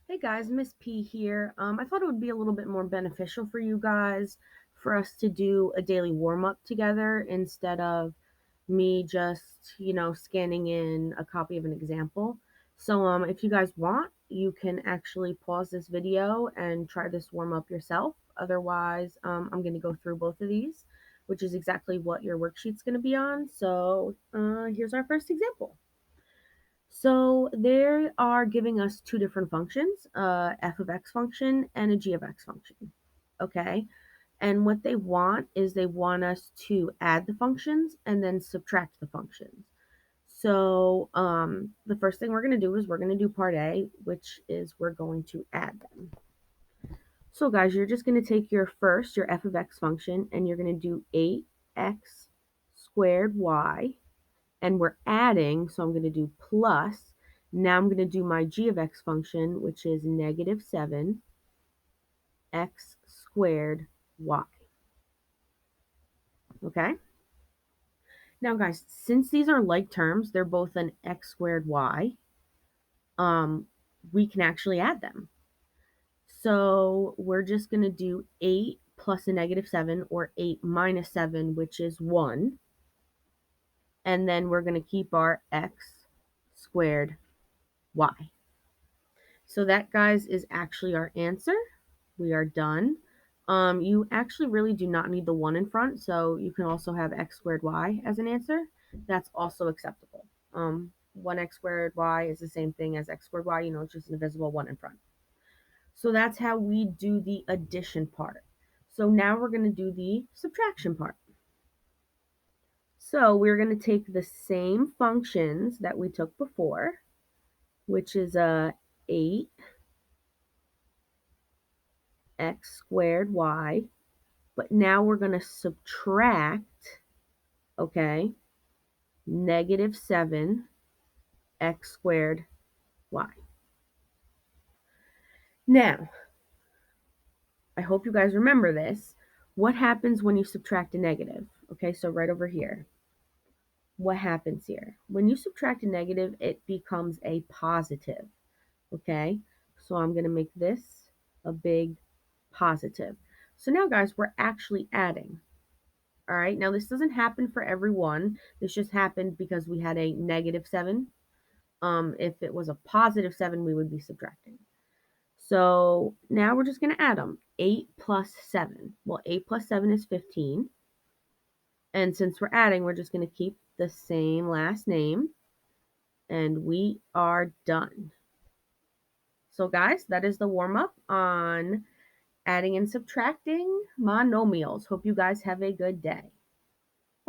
Hey guys, Miss P here. I thought it would be a little bit more beneficial for you guys for us to do a daily warm up together instead of me just, scanning in a copy of an example. So, if you guys want, you can actually pause this video and try this warm up yourself. Otherwise, I'm going to go through both of these, which is exactly what your worksheet's going to be on. So, here's our first example. So they are giving us two different functions, f of x function and a g of x function. Okay. And what they want is they want us to add the functions and then subtract the functions. So the first thing we're going to do is we're going to do part A, which is we're going to add them. So guys, you're just going to take your f of x function, and you're going to do 8x squared y, and we're adding, so I'm going to do plus. Now I'm going to do my g of x function, which is negative 7x squared y. Okay? Now, guys, since these are like terms, they're both an x squared y, we can actually add them. So we're just going to do 8 plus a negative 7, or 8 minus 7, which is 1. And then we're going to keep our x squared y. So that, guys, is actually our answer. We are done. You actually really do not need the 1 in front, so you can also have x squared y as an answer. That's also acceptable. 1x squared y is the same thing as x squared y, it's just an invisible 1 in front. So that's how we do the addition part. So now we're going to do the subtraction part. So we're going to take the same functions that we took before, which is 8 x squared y, but now we're going to subtract, okay, negative 7 x squared y. Now, I hope you guys remember this. What happens when you subtract a negative? Okay, so right over here. What happens here? When you subtract a negative, it becomes a positive, okay? So I'm going to make this a big positive. So now, guys, we're actually adding. All right, now this doesn't happen for everyone. This just happened because we had a negative 7. If it was a positive 7, we would be subtracting. So now we're just going to add them. 8 plus 7. Well, 8 plus 7 is 15. And since we're adding, we're just going to keep the same last name. And we are done. So guys, that is the warm-up on adding and subtracting monomials. Hope you guys have a good day.